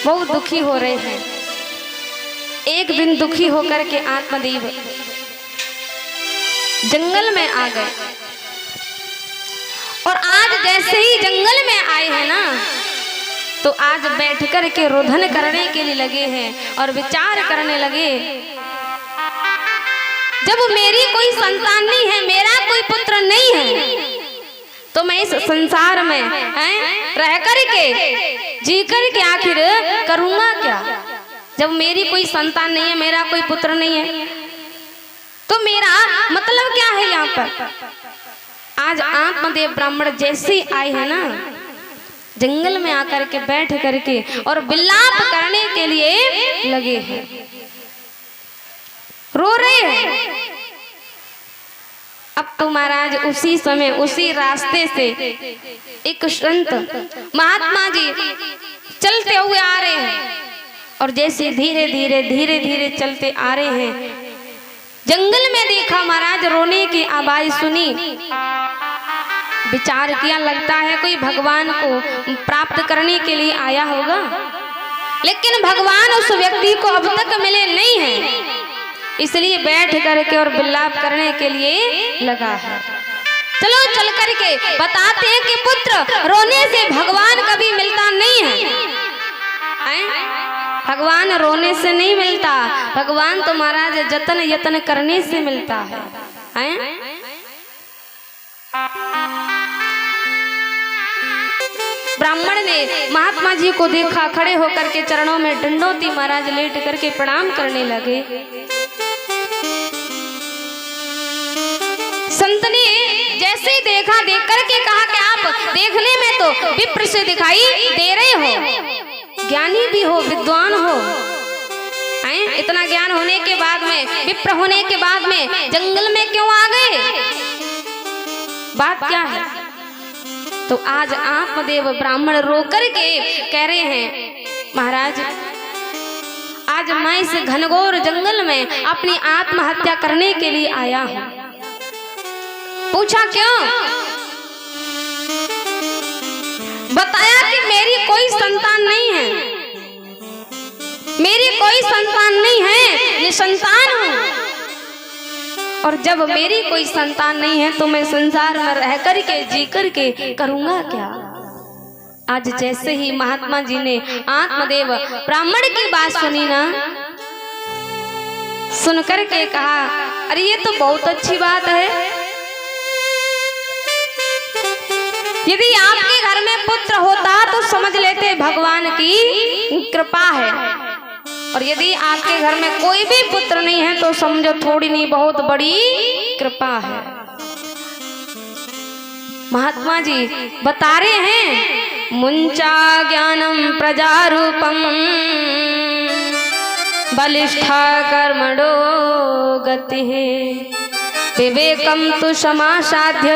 बहुत दुखी हो रहे हैं। एक दिन दुखी होकर के आत्मदेव जंगल में आ गए और आज जैसे ही जंगल में आए हैं ना, तो आज बैठ कर के रोदन करने के लिए लगे हैं और विचार करने लगे, जब मेरी कोई संतान नहीं है, मेरा कोई पुत्र नहीं है, तो मैं इस संसार में रह करके जी करके आखिर करूंगा क्या? जब मेरी कोई संतान नहीं है, मेरा कोई पुत्र नहीं है, तो मेरा मतलब क्या है यहाँ पर? आज आत्मदेव ब्राह्मण जैसे आए हैं ना, जंगल में आकर के बैठ करके और विलाप करने के लिए लगे हैं, रो रहे हैं। अब तो महाराज उसी समय उसी रास्ते से एक संत महात्मा जी चलते हुए आ रहे हैं और जैसे धीरे धीरे चलते आ रहे हैं, जंगल में देखा महाराज, रोने की आवाज सुनी, विचार किया लगता है कोई भगवान को प्राप्त करने के लिए आया होगा, लेकिन भगवान उस व्यक्ति को अब तक मिले नहीं हैं, इसलिए बैठ करके और विलाप करने के लिए लगा है। चलो चल करके बताते हैं कि पुत्र रोने से भगवान कभी मिलता नहीं है। भगवान रोने से नहीं मिलता, भगवान तो महाराज जतन यतन करने से मिलता है। ब्राह्मण ने महात्मा जी को देखा, खड़े होकर के चरणों में दंडोती महाराज लेट करके प्रणाम करने लगे। संत ने जैसे ही देखा, देख करके कहा कि आप देखने में तो विप्र से दिखाई दे रहे हो, ज्ञानी भी हो, विद्वान हो, इतना ज्ञान होने के बाद में, विप्र होने के बाद में जंगल में क्यों आ गए? बात क्या है? तो आज आत्मदेव ब्राह्मण रो करके कह रहे हैं, महाराज आज मैं इस घनघोर जंगल में अपनी आत्महत्या करने के लिए आया हूं। पूछा क्यों? बताया कि मेरी कोई संतान नहीं है, मेरी कोई संतान नहीं है, निसंतान हूं, और जब मेरी कोई संतान नहीं है तो मैं संसार में रह करके जी करके करूंगा क्या? आज जैसे ही महात्मा जी ने आत्मदेव ब्राह्मण की बात सुनी ना, सुन करके कहा, अरे ये तो बहुत अच्छी बात है, यदि आपके घर में पुत्र होता तो समझ लेते भगवान की कृपा है, और यदि आपके घर में कोई भी पुत्र नहीं है तो समझो थोड़ी नहीं बहुत बड़ी कृपा है। महात्मा जी बता रहे हैं, मुंचा ज्ञानम प्रजारूपम बलिष्ठा कर्मणो गति विवेकम तु समासाध्य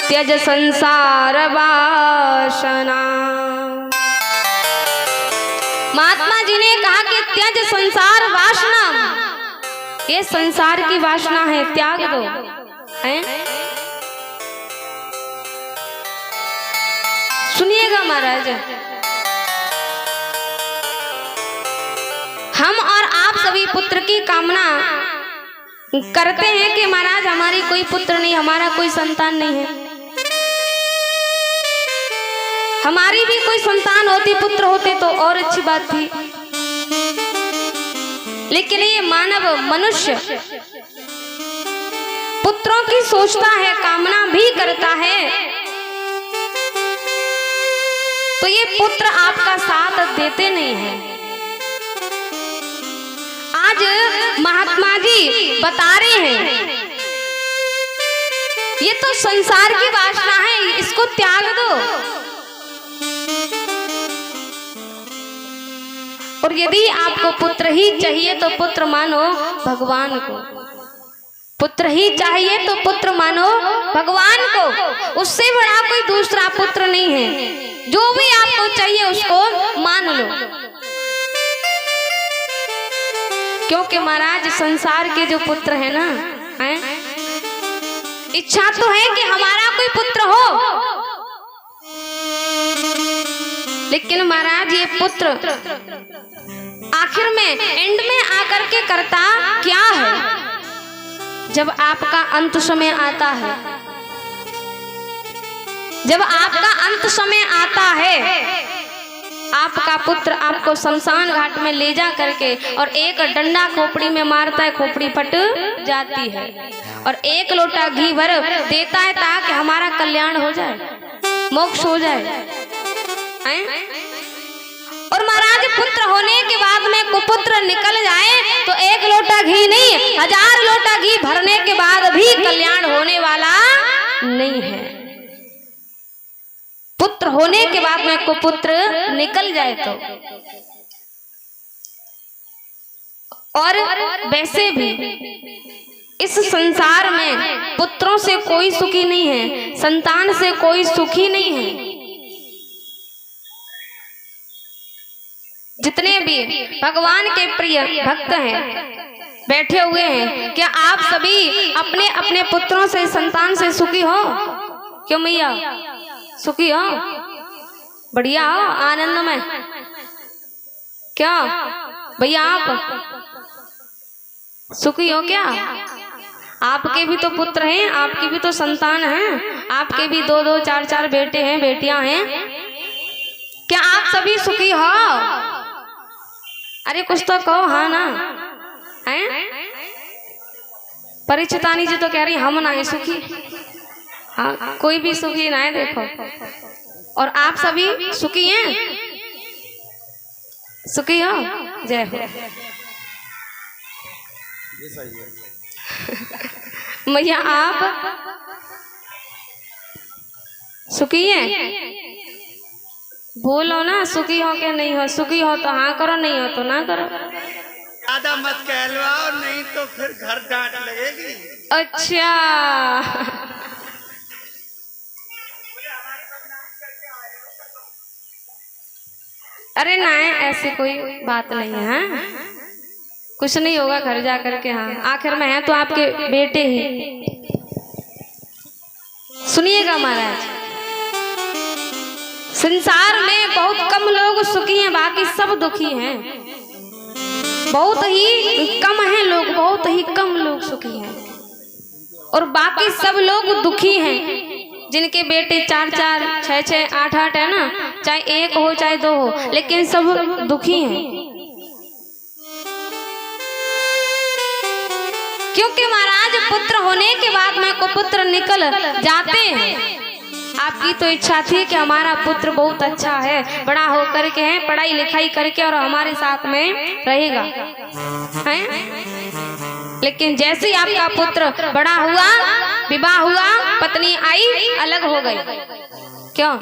त्यज संसार वासना। महात्मा जी ने कहा कि त्यज संसार वासना, ये संसार की वासना है, त्याग दो। सुनिएगा महाराज, हम और आप सभी पुत्र की कामना करते हैं कि महाराज हमारी कोई पुत्र नहीं, हमारा कोई संतान नहीं है, हमारी भी कोई संतान होती, पुत्र होते तो और अच्छी बात थी, लेकिन ये मानव मनुष्य पुत्रों की सोचता है, कामना भी करता है, तो ये पुत्र आपका साथ देते नहीं है। आज महात्मा जी बता रहे हैं, ये तो संसार की वासना है, इसको त्याग दो, और यदि आपको पुत्र ही चाहिए तो पुत्र मानो भगवान को, पुत्र ही चाहिए तो पुत्र मानो भगवान को, उससे बड़ा कोई दूसरा पुत्र नहीं है, जो भी आपको चाहिए उसको मान लो। क्योंकि महाराज संसार के जो पुत्र है ना, इच्छा तो है कि हमारा कोई पुत्र हो, लेकिन महाराज ये पुत्र आखिर में एंड में आकर के करता क्या है? जब आपका अंत समय आता है, जब आपका अंत समय आता है, आपका पुत्र आपको शमशान घाट में ले जा करके और एक डंडा खोपड़ी में मारता है, खोपड़ी फट जाती है, और एक लोटा घी भर देता है ताकि हमारा कल्याण हो जाए, मोक्ष हो जाए। और महाराज पुत्र होने के बाद में कुपुत्र निकल जाए तो एक लोटा घी नहीं, 1000 लोटा घी भरने के बाद भी कल्याण होने वाला नहीं है। पुत्र होने के बाद में कुपुत्र निकल जाए तो। और वैसे भी इस संसार में पुत्रों से कोई सुखी नहीं है, संतान से कोई सुखी नहीं है। जितने भी भगवान के प्रिय भक्त हैं बैठे हुए हैं, क्या आप सभी अपने अपने पुत्रों से, संतान से सुखी हो? क्यों मैया सुखी हो? बढ़िया हो, आनंद में? क्या भैया आप सुखी हो क्या? आपके भी तो पुत्र हैं, आपकी भी तो संतान हैं, आपके भी 2-2 4-4 बेटे हैं, बेटियां हैं। क्या आप सभी सुखी हो? अरे कुछ तो कहो हाँ ना हैं? परिचितानी जी तो कह रही हम ना है सुखी। हाँ, कोई भी सुखी ना है देखो। और आप सभी सुखी हैं? सुखी हो? जय हो। मैया आप सुखी हैं? बोलो ना, सुखी हो क्या नहीं हो? सुखी हो तो हाँ करो, नहीं हो तो ना करो। ज्यादा मत कहलवाओ, नहीं तो फिर घर डांट लगेगी। अच्छा अरे ना, ऐसी कोई बात नहीं है। कुछ नहीं होगा घर जा करके। हाँ, आखिर में है तो आपके बेटे ही। सुनिएगा महाराज, संसार में बहुत कम लोग सुखी हैं, बाकी सब दुखी हैं। बहुत ही कम हैं लोग, बहुत ही कम लोग सुखी हैं, और बाकी सब लोग दुखी हैं। जिनके बेटे 4-4, 6-6, 8-8 है ना, चाहे 1 हो चाहे 2 हो, लेकिन सब दुखी हैं। क्योंकि महाराज पुत्र होने के बाद में कुपुत्र निकल जाते हैं। आपकी तो इच्छा थी कि हमारा पुत्र बहुत अच्छा है, बड़ा होकर के है, पढ़ाई लिखाई करके और हमारे साथ में रहेगा, हैं? लेकिन जैसे ही आपका पुत्र बड़ा हुआ, विवाह हुआ, पत्नी आई, अलग हो गई। क्यों?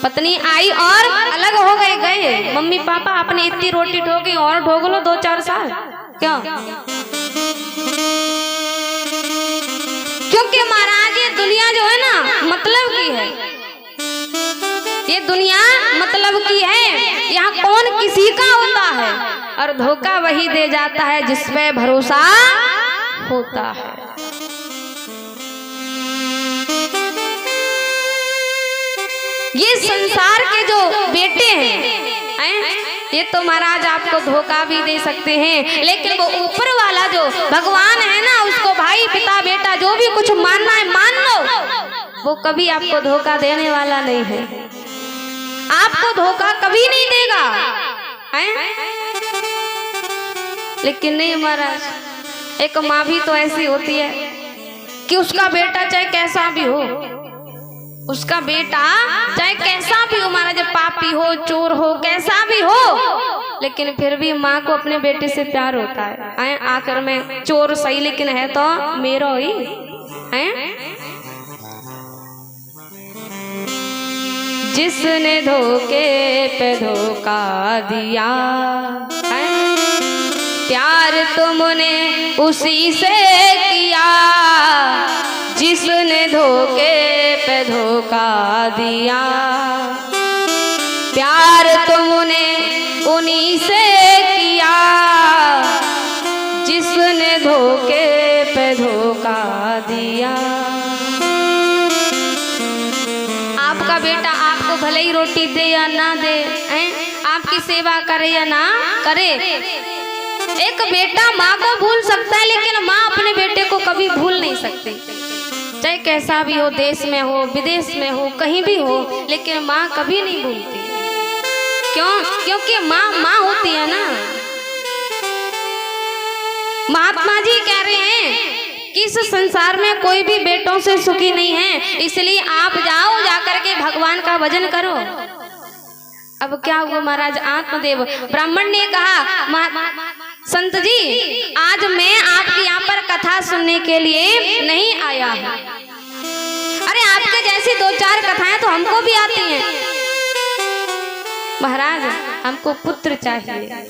पत्नी आई और अलग हो गए। मम्मी पापा अपनी इतनी रोटी ठोकी और ठोक लो 2-4 साल। क्यों? क्योंकि महाराज ये दुनिया जो है ना मतलब की है। ये दुनिया मतलब की है। यहाँ कौन किसी का होता है, और धोखा वही दे जाता है जिस पे भरोसा होता है। ये संसार के जो बेटे हैं, ये तो महाराज आपको धोखा भी दे सकते हैं, लेकिन वो ऊपर वाला जो भगवान है ना, उसको भाई पिता बेटा जो भी कुछ मानना है मान लो, वो कभी आपको धोखा देने वाला नहीं है। आपको धोखा कभी नहीं देगा, है? लेकिन नहीं महाराज, एक माँ भी तो ऐसी होती है कि उसका बेटा चाहे कैसा भी हो, उसका बेटा चाहे कैसा भी हो महाराज, पापी हो, चोर हो, कैसा भी हो, लेकिन फिर भी माँ को अपने बेटे से प्यार होता है। आखिर में चोर सही, लेकिन है तो मेरो ही है। जिसने धोखे पे धोखा दिया है, प्यार तुमने उसी से किया। जिसने धोखे पे धोखा दिया, प्यार तुमने उन्हीं से किया। जिसने धोखे पे धोखा दिया। आपका बेटा आपको भले भले ही रोटी दे या ना दे, आपकी सेवा करे या ना करे। एक बेटा माँ को भूल सकता है, लेकिन माँ अपने बेटे को कभी भूल नहीं सकती। चाहे कैसा भी हो, देश में हो, विदेश में हो, कहीं भी हो, लेकिन माँ कभी नहीं भूलती। क्यों? क्योंकि माँ माँ होती है ना। महात्मा जी कह रहे हैं कि इस संसार में कोई भी बेटों से सुखी नहीं है, इसलिए आप जाओ, जाकर के भगवान का भजन करो। अब क्या हुआ महाराज, आत्मदेव ब्राह्मण ने कहा, संत जी आज मैं आपके यहाँ पर कथा सुनने के लिए नहीं आया हूँ। अरे आपके जैसी 2-4 कथाएं तो हमको भी आती हैं। महाराज हमको पुत्र चाहिए,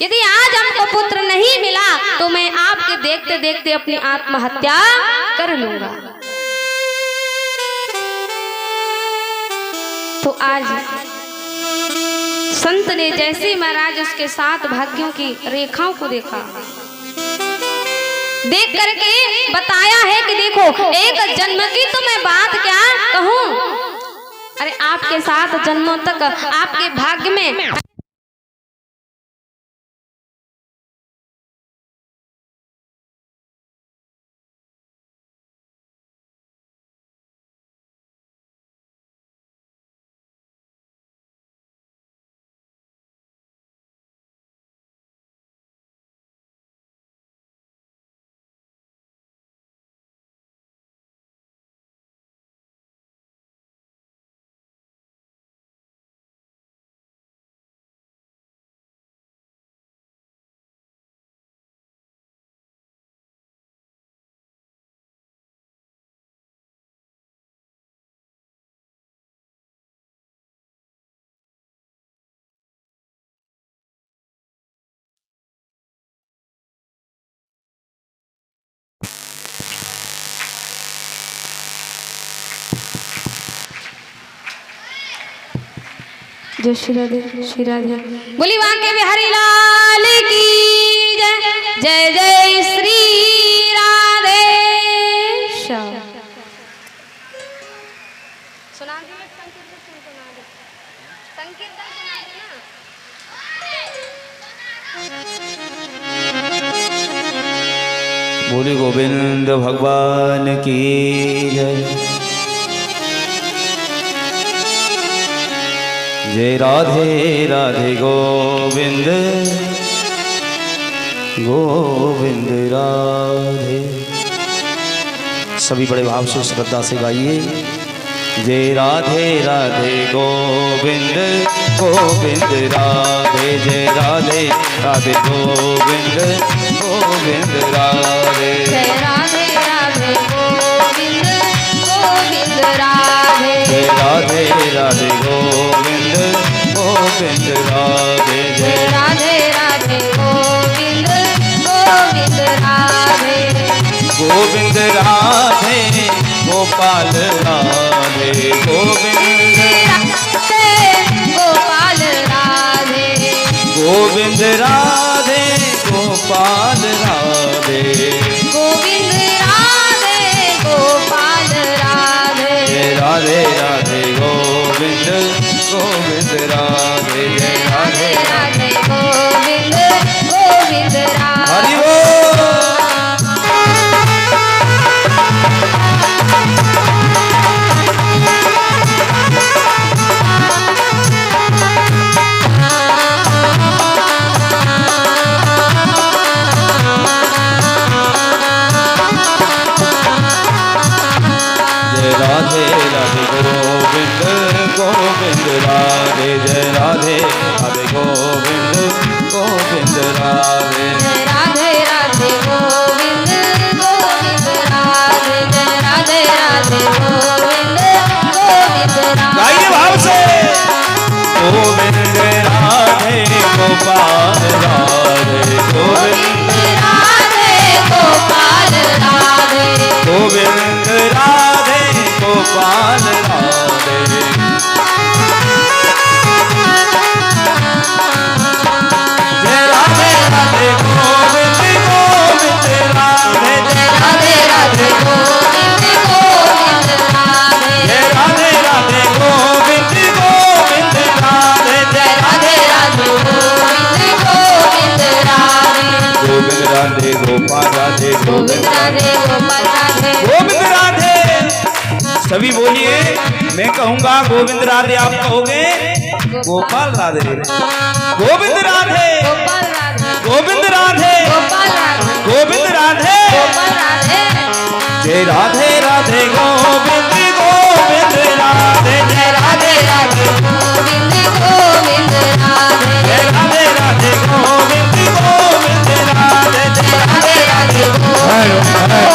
यदि आज हमको पुत्र नहीं मिला तो मैं आपके देखते देखते अपनी आत्महत्या कर लूंगा। तो आज संत ने जैसे महाराज उसके 7 भाग्यों की रेखाओं को देखा, देख करके बताया है कि देखो, एक जन्म की तो मैं बात क्या कहूं, अरे आपके 7 जन्मों तक आपके भाग्य में जय श्री राधे, श्री राधे बोली वाके बिहारी लाल की जय, जय जय श्री राधे। सुना दे संकीर्तन सुना दे। बोले गोविंद भगवान की जय। जय राधे राधे गोविंद गोविंद राधे। सभी बड़े भाव से श्रद्धा से गाइए। जय राधे राधे गोविंद गोविंद राधे। जय राधे राधे गोविंद गोविंद राधे। जय राधे राधे गोविंद गोविंद राधे। जय राधे राधे गोविंद गोविंद राधे। जय राधे राधे गोविंद गोविंद राधे। गोविंद राधे गोपाल राधे। गोविंद राधे गोपाल राधे। गोविंद राधे गोपाल राधे। गोविंद राधे गोपाल राधे। जय राधे राधे गोविंद गोविंद राधे। जय राधे राधे गोविंद गोविंद राधे। हरि बोल। राधे राधे गोविंद गोविंद राधे। जय राधे राधे गोविंद गोविंद राधे। जय राधे राधे गोविंद गोविंद राधे। जय राधे राधे गोविंद गोविंद राधे। गाइए भाव से। गोविंद राधे गोपाल राधे। गोविंद राधे गोपाल राधे। गोविंद राधे गोपाल राधे। जय राधे राधे गोविंद गोविंद राधे। जय राधे राधे गोविंद गोविंद राधे। जय राधे राधे गोविंद गोविंद गोविंद राधे गोपाल राधे गोविंद राधे। सभी बोलिए, मैं कहूंगा गोविंद राधे, आप कहोगे गोपाल राधे। गोविंद राधे गोपाल राधे गोविंद राधे गोपाल राधे गोविंद राधे। गोपाल राधे जय राधे राधे गोविंद गोविंद राधे। जय राधे राधे गोविंद गोविंद राधे जय राधे राधे गोविंद गोविंद राधे। जय राधे राधे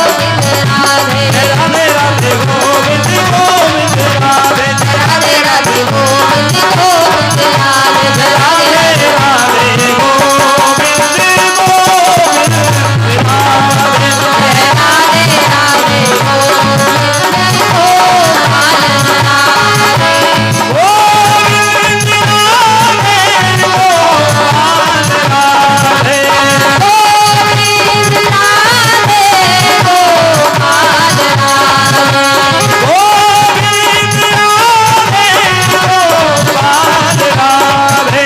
गोविंद राधे जय राधे राधे गोविंद गोविंद राधे। जय राधे राधे गोविंद गोविंद राधे राधे राधे गोविंद गोविंद राधे। राधे राधे गोविंद गोपाल राधे गोविंद राधे गोपाल राधे। गोविंद राधे गोपाल राधे गोविंद राधे गोपाल राधे।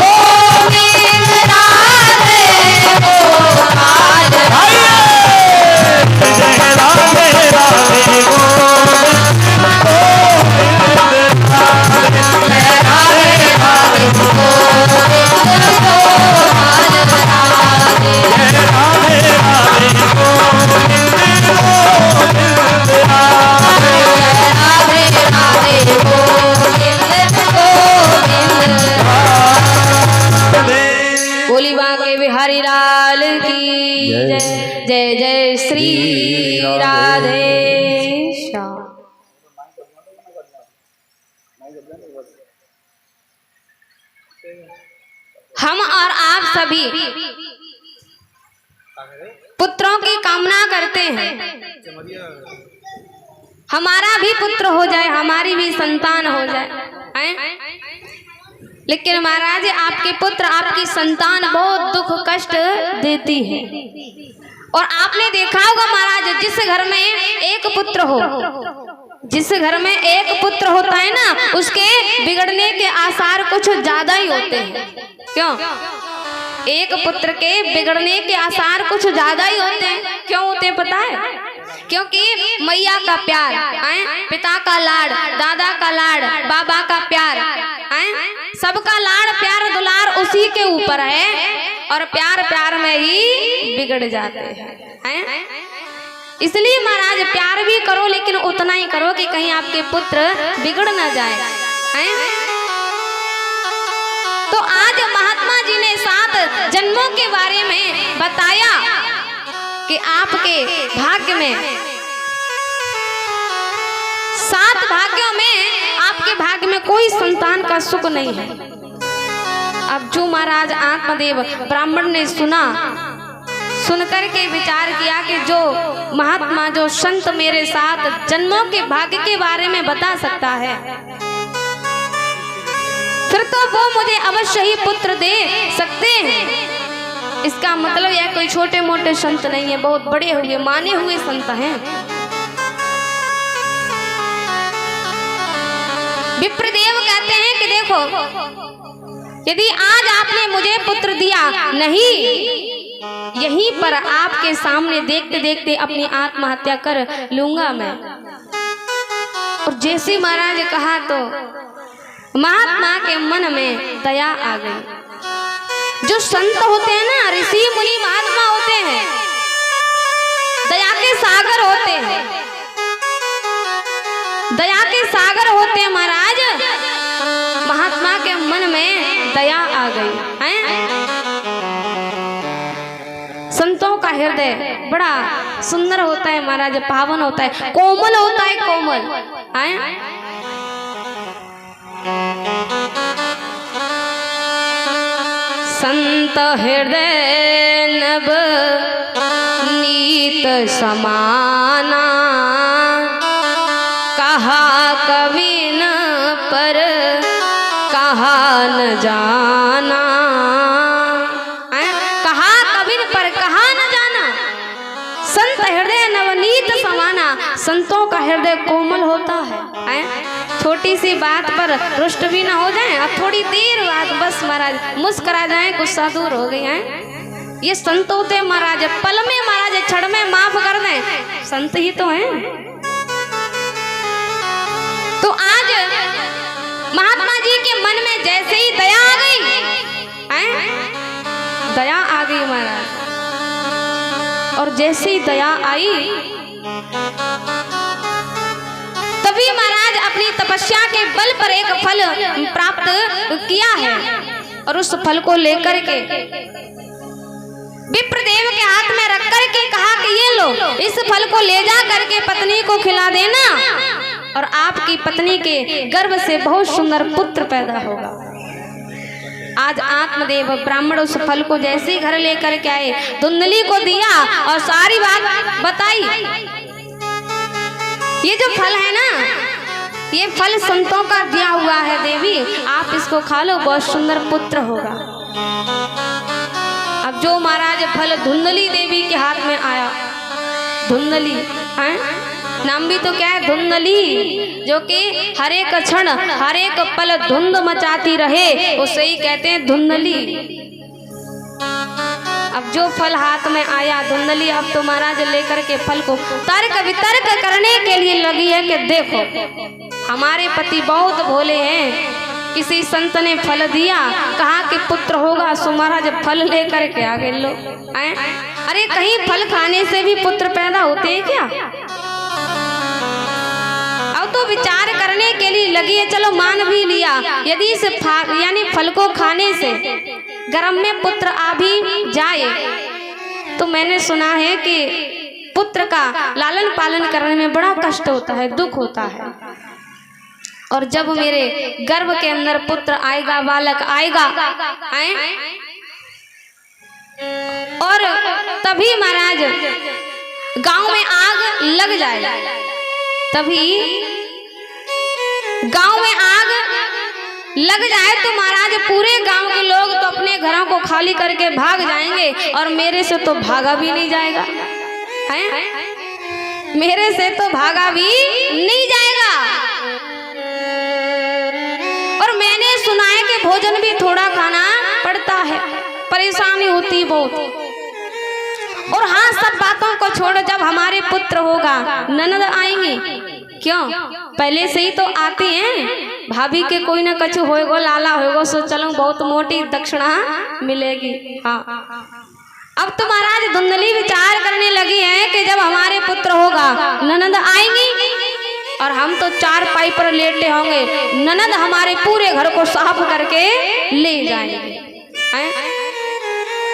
गोविंद राधे गोपाल आइए, जय राधे राधे गोविंद गोविंद राधे। राधे राधे गोविंद गोपाल राधे जय राधे राधे गोविंद गोविंद राधे। राधे राधे गोविंद गोविंद राधे। बोली बांके बिहारी लाल की जय जय जय श्री राधे श्याम। हम और आप सभी पुत्रों की कामना करते हैं, हमारा भी पुत्र हो जाए, हमारी भी संतान हो जाए, हैं? लेकिन महाराज आपके पुत्र आपकी संतान बहुत दुख कष्ट देती है। और आपने देखा होगा महाराज, जिस घर में एक पुत्र हो, जिस घर में एक पुत्र होता है ना, उसके बिगड़ने के आसार कुछ ज्यादा ही होते हैं। क्यों? एक पुत्र के बिगड़ने के आसार कुछ ज्यादा ही होते हैं। क्यों होते हैं पता है? क्योंकि मैया का प्यार, पिता का लाड़, दादा का लाड़, बाबा का प्यार, सबका लाड़ प्यार दुलार उसी के ऊपर है, और प्यार प्यार में ही बिगड़ जाते हैं। इसलिए महाराज प्यार भी करो, लेकिन उतना ही करो कि कहीं आपके पुत्र बिगड़ ना जाए, हैं? तो आज महात्मा जी ने 7 जन्मों के बारे में बताया कि आपके भाग्य में 7 भाग्यों में आपके भाग्य में कोई संतान का सुख नहीं है। अब जो महाराज आत्मदेव ब्राह्मण ने सुना, सुनकर के विचार किया कि जो महात्मा, जो संत मेरे 7 जन्मों के भाग्य के बारे में बता सकता है, फिर तो वो मुझे अवश्य ही पुत्र दे सकते हैं। इसका मतलब यह कोई छोटे मोटे संत नहीं है, बहुत बड़े हुए माने हुए संत हैं। विप्रदेव कहते हैं कि देखो, यदि आज आपने मुझे पुत्र दिया नहीं, यहीं पर आपके सामने देखते देखते अपनी आत्महत्या कर लूंगा मैं। और जैसे महाराज ने कहा तो महात्मा के मन में दया आ गई। जो संत होते हैं ना, ऋषि मुनि महात्मा होते हैं, दया के सागर होते हैं, दया के सागर होते हैं महाराज। महात्मा के मन में दया आ गई है। संतों का हृदय बड़ा सुंदर होता है महाराज, पावन होता है, कोमल होता है, कोमल है। संत हृदय नभ नीत समाना, कहा कवि न पर कहा न जाना, कहा कवि न पर कहा न जाना। संत हृदय नवनीत समाना, संतों का हृदय कोमल होता है। छोटी सी बात पर रुष्ट भी ना हो जाए, और थोड़ी देर बाद बस महाराज मुस्कुरा जाए, गुस्सा दूर हो गई है। ये संत होते हैं महाराज, पल में महाराज, क्षण में माफ कर दें, संत ही तो हैं। तो आज महात्मा जी के मन में जैसे ही दया आ गई, दया आ गई महाराज, और जैसे ही दया आई तभी महाराज अपनी तपस्या के बल पर एक फल प्राप्त किया है, और उस फल को लेकर के विप्रदेव के हाथ में रख करके कहा कि ये लो, इस फल को ले जा करके पत्नी को खिला देना, और आपकी पत्नी के गर्भ से बहुत सुंदर पुत्र पैदा होगा। आज आत्मदेव ब्राह्मण उस फल को जैसे ही घर लेकर के आए, धुंधली को दिया और सारी बात बताई। ये जो फल है ना, ये फल संतों का दिया हुआ है देवी, आप इसको खा लो, बहुत सुंदर पुत्र होगा। अब जो महाराज फल धुंधली देवी के हाथ में आया, धुंधली है नाम भी तो क्या है, धुंधली, जो कि हर एक क्षण हर एक पल धुंध मचाती रहे, उसे ही कहते हैं धुंधली। अब जो फल हाथ में आया धुंधली, अब तो महाराज लेकर के फल को तर्क वितर्क करने के लिए लगी है कि देखो हमारे पति बहुत भोले हैं, किसी संत ने फल दिया, कहा कि पुत्र होगा, सो महाराज फल लेकर के आ गए लो। अरे कहीं फल खाने से भी पुत्र पैदा होते हैं क्या? अब तो विचार करने के लिए लगी है, चलो मान भी लिया, यदि इस यानी फल को खाने से गर्भ में पुत्र आ भी जाए, तो मैंने सुना है कि पुत्र का लालन पालन करने में बड़ा कष्ट होता है, दुख होता है। और जब मेरे गर्भ के अंदर पुत्र आएगा, बालक आएगा, और तभी महाराज गांव में आग लग जाए, तभी गांव में आग लग जाए तो महाराज पूरे गांव के लोग तो अपने घरों को खाली करके भाग जाएंगे, और मेरे से तो भागा भी नहीं जाएगा, हैं? मेरे से तो भागा भी नहीं जाएगा। और मैंने सुना है कि भोजन भी थोड़ा खाना पड़ता है, परेशानी होती बहुत। और हाँ, सब बातों को छोड़, जब हमारे पुत्र होगा ननद आएंगी, क्यों पहले से ही तो आती हैं, भाभी के कोई ना कछु होएगो, लाला होएगो, सो चलो बहुत मोटी दक्षिणा मिलेगी। हाँ, अब तो महाराज धुंधली विचार करने लगी है कि जब हमारे पुत्र होगा ननद आएंगी, और हम तो चार पाई पर लेटे होंगे, ननद हमारे पूरे घर को साफ करके ले जाएंगे।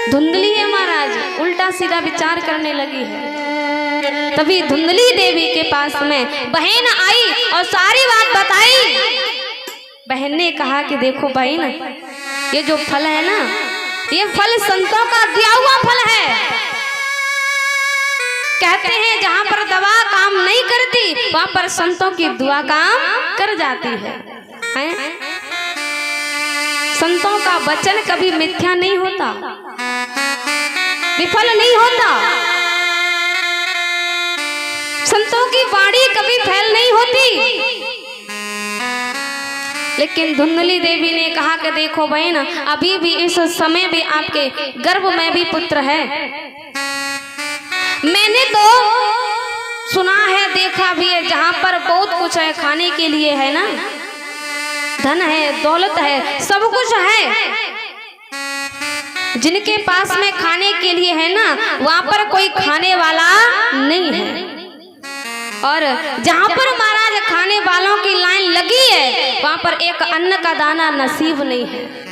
धुंधली है महाराज, उल्टा सीधा विचार करने लगी है। तभी धुंधली देवी के पास में बहन आई और सारी बात बताई। बहन ने कहा कि देखो बहन, ये जो फल है ना, ये फल संतों का दिया हुआ फल है। कहते हैं जहाँ पर दवा काम नहीं करती, वहाँ पर संतों की दुआ काम कर जाती है। संतों का वचन कभी मिथ्या नहीं होता, विफल नहीं होता। संतों की वाणी कभी फेल नहीं होती। लेकिन धुंधली देवी ने कहा कि देखो बहन, अभी भी इस समय भी आपके गर्भ में भी पुत्र है। मैंने तो सुना है, देखा भी है, जहाँ पर बहुत कुछ है खाने के लिए, है ना, धन है, दौलत है, सब कुछ है, जिनके पास में खाने के लिए है ना, वहाँ पर कोई खाने वाला नहीं है। और जहाँ पर महाराज खाने वालों की लाइन लगी है, वहाँ पर एक अन्न का दाना नसीब नहीं है।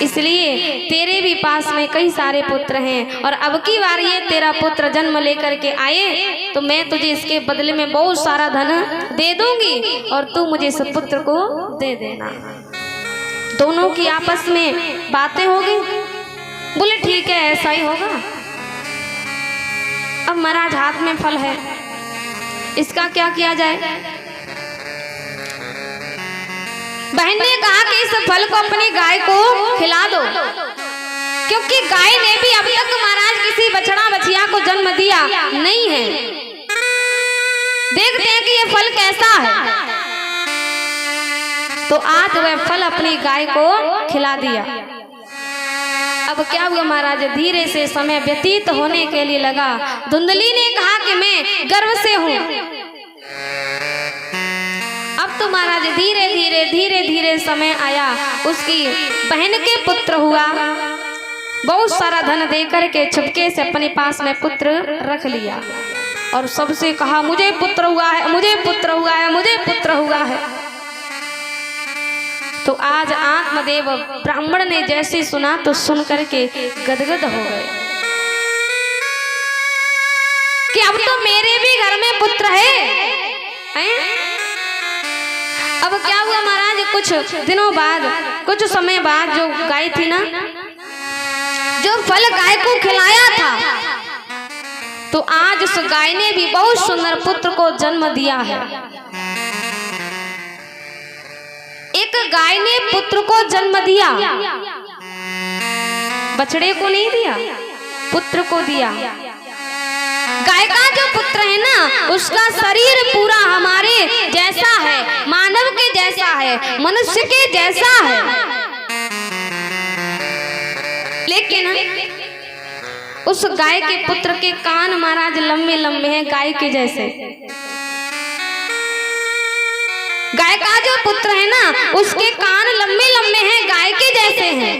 इसलिए तेरे भी पास में कई सारे पुत्र हैं, और अब की बार ये तेरा पुत्र जन्म लेकर के आए तो मैं तुझे इसके बदले में बहुत सारा धन दे दूंगी, और तू मुझे इस पुत्र को दे देना। दोनों की आपस में बातें हो गई। बोले ठीक है, ऐसा ही होगा। अब महाराज हाथ में फल है, इसका क्या किया जाए? बहन ने कहा कि इस फल को अपनी गाय को खिला दो, क्योंकि गाय ने भी अब तक महाराज किसी बछड़ा बछिया को जन्म दिया नहीं है। देखते हैं कि ये फल कैसा है। तो आज वह फल अपनी गाय को खिला दिया। अब क्या हुआ महाराज, धीरे से समय व्यतीत होने के लिए लगा। धुंधली ने कहा कि मैं गर्व से हूँ। अब तो महाराज धीरे धीरे समय आया, उसकी बहन के पुत्र हुआ। बहुत सारा धन देकर के छुपके से अपने पास में पुत्र रख लिया और सबसे कहा मुझे पुत्र हुआ है, मुझे पुत्र हुआ है, मुझे पुत्र हुआ है। तो आज आत्मदेव ब्राह्मण ने जैसे सुना तो सुन करके गदगद हो गए कि अब तो मेरे भी घर में पुत्र है। अब क्या हुआ महाराज, कुछ दिनों बाद, कुछ समय बाद जो गाय थी ना, जो फल गाय को खिलाया था, तो आज उस गाय ने भी बहुत सुंदर पुत्र को जन्म दिया है। एक गाय ने पुत्र को जन्म दिया, बछड़े को नहीं दिया, पुत्र को दिया। गाय का जो पुत्र है ना, उसका शरीर पूरा हमारे जैसा है, मानव के जैसा है, मनुष्य के जैसा है, लेकिन उस गाय के पुत्र के कान महाराज लंबे लंबे हैं, गाय के जैसे। गाय का जो पुत्र है ना, उसके कान लंबे लंबे हैं, गाय के जैसे हैं।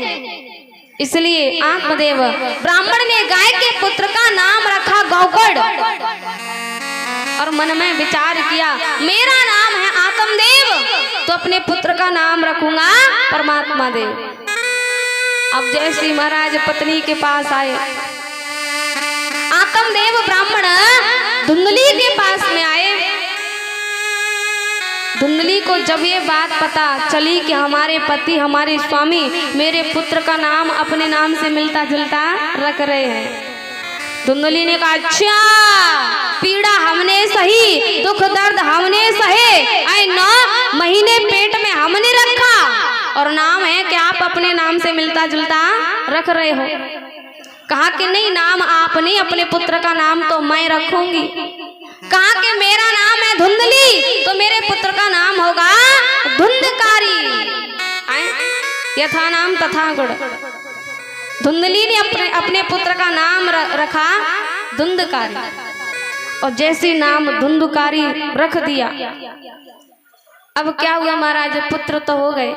इसलिए आत्मदेव ब्राह्मण ने गाय के पुत्र का नाम रखा गौकड़, और मन में विचार किया मेरा नाम है आत्मदेव, तो अपने पुत्र का नाम रखूंगा परमात्मा देव। अब जैसे महाराज पत्नी के पास आए, आत्मदेव ब्राह्मण धुंधली के पास में आए। धुंधली को जब ये बात पता चली कि हमारे पति, हमारे स्वामी मेरे पुत्र का नाम अपने नाम से मिलता जुलता रख रहे हैं, धुंधली ने कहा अच्छा, पीड़ा हमने सही, दुख दर्द हमने सहे, 9 महीने पेट में हमने रखा, और नाम है कि आप अपने नाम से मिलता जुलता रख रहे हो। कहा कि नहीं, नाम आप नहीं, अपने पुत्र का नाम तो मैं रखूंगी। कहा कि मेरा नाम है धुंधली, तो मेरे पुत्र का नाम होगा धुंधकारी। यथा नाम तथा गुण। धुंधली ने अपने पुत्र का नाम रखा धुंधकारी, और जैसे नाम धुंधकारी रख दिया। अब क्या हुआ महाराज, पुत्र तो हो गए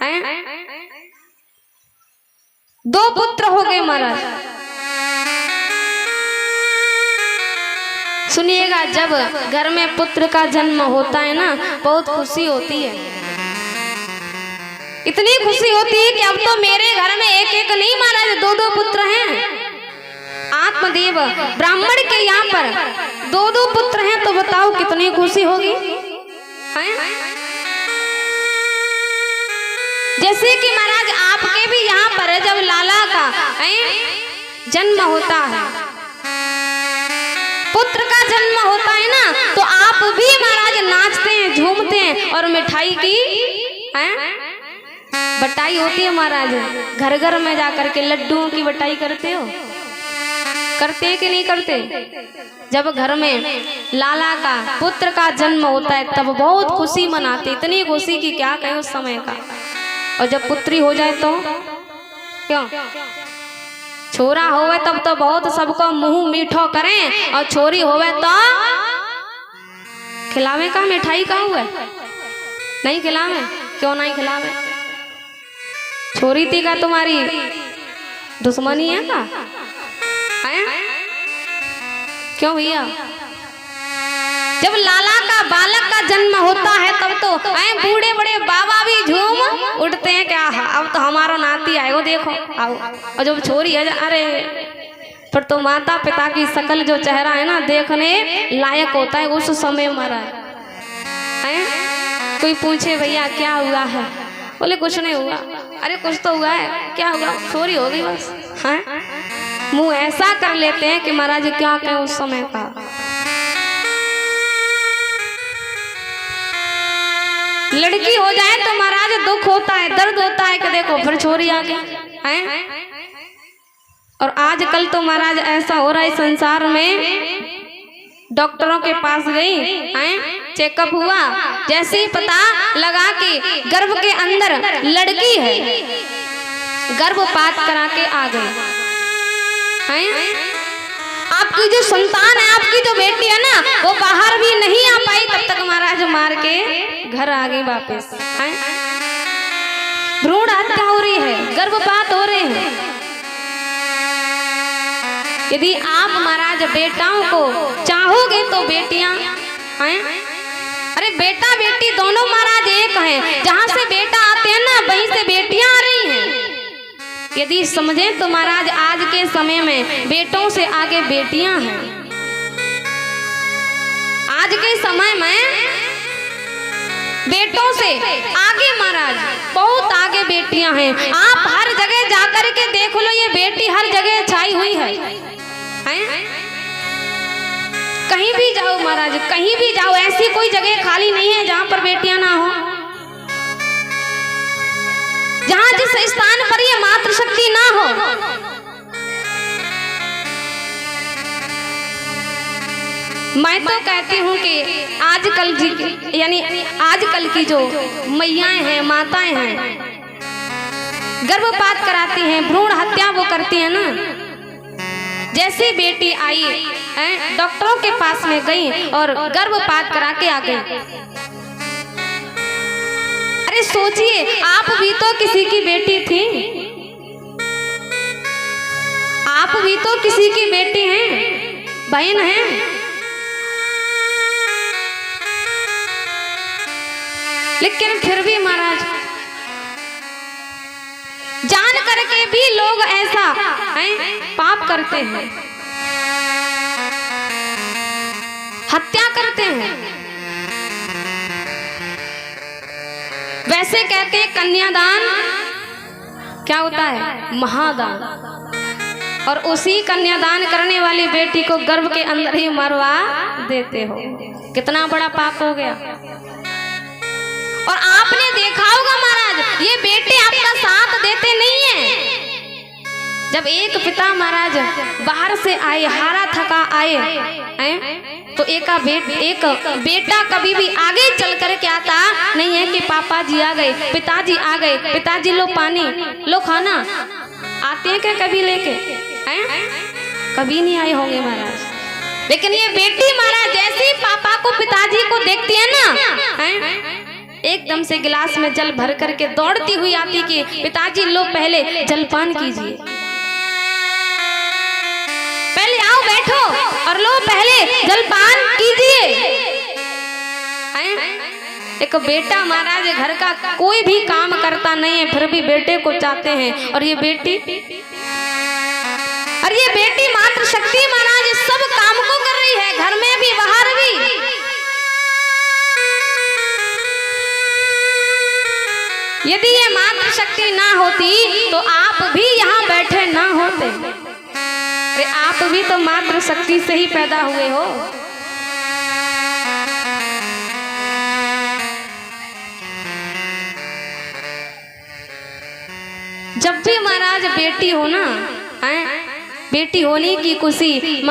हैं, 2 पुत्र हो गए महाराज। सुनिएगा, जब घर में पुत्र का जन्म होता है ना, बहुत खुशी होती है। इतनी खुशी होती है कि अब तो मेरे घर में एक एक नहीं महाराज, 2-2 पुत्र हैं। आत्मदेव ब्राह्मण के यहाँ पर 2-2 पुत्र हैं, तो बताओ कितनी खुशी होगी। जैसे कि महाराज आपके भी यहाँ पर जब लाला का जन्म होता है, पुत्र का जन्म होता है ना, तो आप भी महाराज नाचते हैं, झूमते हैं, और मिठाई की बटाई होती है महाराज। घर घर में जाकर के लड्डुओं की बटाई करते हो, करते कि नहीं करते? जब घर में लाला का पुत्र का जन्म होता है तब बहुत खुशी मनाते, इतनी खुशी की क्या कहें उस समय का। और जब पुत्री हो जाए तो क्यों, छोरा होवे तब तो बहुत सबको मुंह मीठो करें, और छोरी होवे तो खिलावे का, मिठाई का हुए नहीं खिलावे। क्यों नहीं खिलावे? छोरी थी का तुम्हारी दुश्मनी है का? क्यों भैया? जब लाला का बालक का जन्म होता है तब तो बूढ़े बड़े बाबा भी झूम उठते हैं, क्या अब तो हमारा नाती आएगा देखो आओ। और जब छोरी है, अरे पर तो माता पिता की शकल जो चेहरा है ना, देखने लायक होता है उस समय हमारा। कोई पूछे भैया क्या हुआ है, बोले कुछ नहीं हुआ। अरे कुछ तो हुआ है, क्या हुआ? छोरी हो गई बस। हैं मुंह ऐसा कर लेते हैं कि महाराज क्या कहें उस समय का। लड़की हो जाए तो महाराज दुख होता है, दर्द होता है कि देखो फिर छोरी आ गई है। और आजकल तो महाराज ऐसा हो रहा है संसार में, डॉक्टरों के पास गई हैं, चेकअप हुआ, जैसे ही पता लगा कि गर्भ के अंदर लड़की है, गर्भपात करा के आ गए हैं। आपकी जो संतान है, आपकी जो बेटी है ना, वो बाहर भी नहीं आ पाई, तब तक महाराज मार के घर आ गई वापस हैं। भ्रूण हत्या हो रही है, गर्भपात हो रहे हैं। यदि आप महाराज बेटाओं को चाहोगे तो बेटियां हैं, अरे बेटा बेटी दोनों महाराज एक हैं। जहां से बेटा आते हैं ना, वहीं से बेटियां आ रही हैं। यदि समझें तो महाराज आज के समय में बेटों से आगे बेटियां हैं। आज के समय में बेटों से आगे महाराज बहुत आगे बेटियां हैं। आप हर जगह जाकर के देख लो, ये बेटी हर जगह छाई हुई है। कहीं भी जाओ महाराज, कहीं भी जाओ, ऐसी कोई जगह खाली नहीं है जहां पर बेटियां ना हो। जहां जिस स्थान पर ये मातृशक्ति ना हो, मैं तो कहती हूँ कि आजकल यानी आजकल की जो मैयाएं हैं, माताएं हैं, गर्भपात कराती हैं, भ्रूण हत्या वो करती हैं ना। जैसी बेटी आई डॉक्टरों के पास में गई और गर्भपात करा के आ गई। अरे सोचिए, आप भी तो किसी की बेटी थी, आप भी तो किसी की बेटी हैं, बहन हैं। लेकिन फिर भी महाराज जान करके भी लोग ऐसा पाप करते हैं, हत्या करते हैं। वैसे कहते हैं कन्यादान क्या होता है? महादान। और उसी कन्यादान करने वाली बेटी को गर्भ के अंदर ही मरवा देते हो। कितना बड़ा पाप हो गया। और आपने देखा होगा महाराज, ये बेटे आपका साथ देते नहीं हैं। जब एक पिता महाराज बाहर से आए, हारा थका आए तो एक बेटा कभी भी आगे चल कर के आता नहीं है कि पापा जी आ गए, पिताजी आ गए, पिताजी लो पानी, लो खाना। आते हैं क्या कभी लेके? कभी नहीं आए होंगे महाराज। लेकिन ये बेटी महाराज जैसे पापा को, पिताजी को देखती है ना, एकदम से गिलास में जल भर करके दौड़ती हुई आती कि पिताजी लो पहले जलपान कीजिए, पहले आओ बैठो और लो पहले जलपान कीजिए। एक बेटा महाराज घर का कोई भी काम करता नहीं है, फिर भी बेटे को चाहते हैं। और ये बेटी मातृशक्ति महाराज सब काम को कर रही है, घर में भी बाहर भी। यदि ये मातृशक्ति ना होती तो आप भी यहाँ बैठे ना होते। अरे आप भी तो मातृशक्ति से ही पैदा हुए हो। जब भी महाराज बेटी हो ना, बेटी होने की खुशी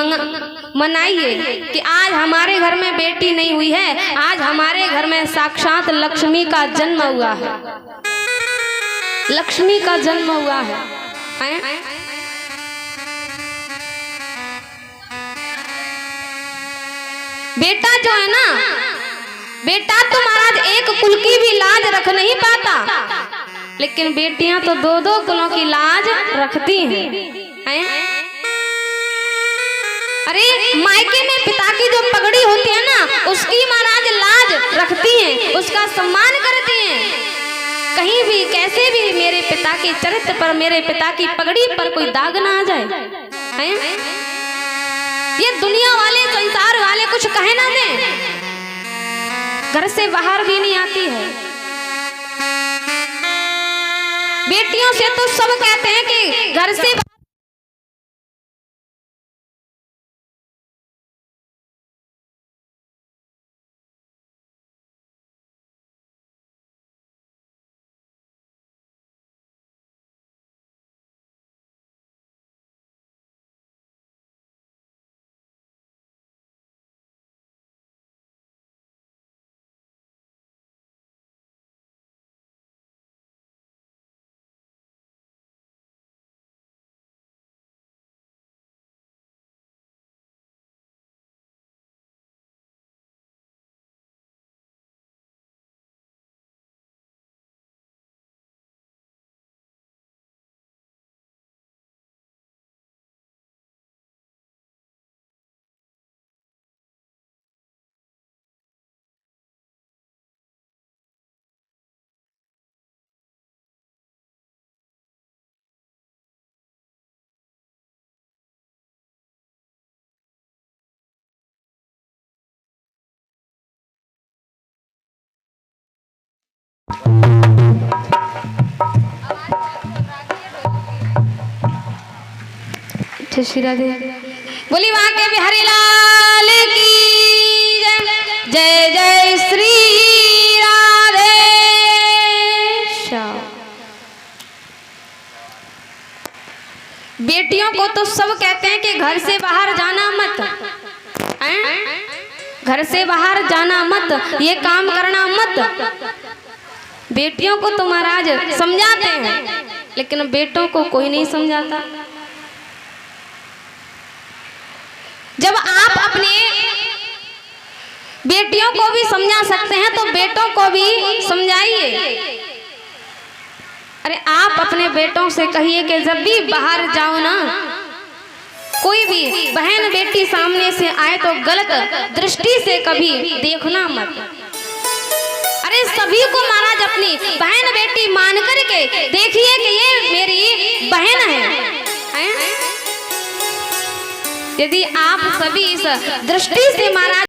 मनाइए कि आज हमारे घर में बेटी नहीं हुई है, आज हमारे घर में साक्षात लक्ष्मी का जन्म हुआ है, लक्ष्मी का जन्म हुआ है। बेटा जो है ना, बेटा तो महाराज एक कुल की भी लाज रख नहीं पाता, लेकिन बेटियां तो दो दो कुलों की लाज रखती हैं। अरे मायके में पिता की जो पगड़ी होती है ना, उसकी महाराज लाज रखती हैं, उसका सम्मान करती हैं। कहीं भी कैसे भी मेरे पिता के चरित्र पर, मेरे पिता की पगड़ी पर कोई दाग ना आ जाए। ये दुनिया वाले, संसार वाले कुछ कहे ना दें, घर से बाहर भी नहीं आती है। बेटियों से तो सब कहते हैं कि घर से श्री राधे बोली वहां के बिहारी लाल की जय जय जय श्री राधे श्याम। बेटियों को तो सब कहते हैं कि घर से बाहर जाना मत, घर से बाहर जाना मत, ये काम करना मत। बेटियों को तो महाराज समझाते हैं, लेकिन बेटों को कोई नहीं समझाता। जब आप अपने बेटियों को भी समझा सकते हैं तो बेटों को भी समझाइए। अरे आप अपने बेटों से कहिए कि जब भी बाहर जाओ ना, कोई भी बहन बेटी सामने से आए तो गलत दृष्टि से कभी देखना मत। अरे सभी को महाराज अपनी बहन बेटी मान करके देखिए कि ये मेरी बहन है। यदि आप सभी इस दृष्टि से महाराज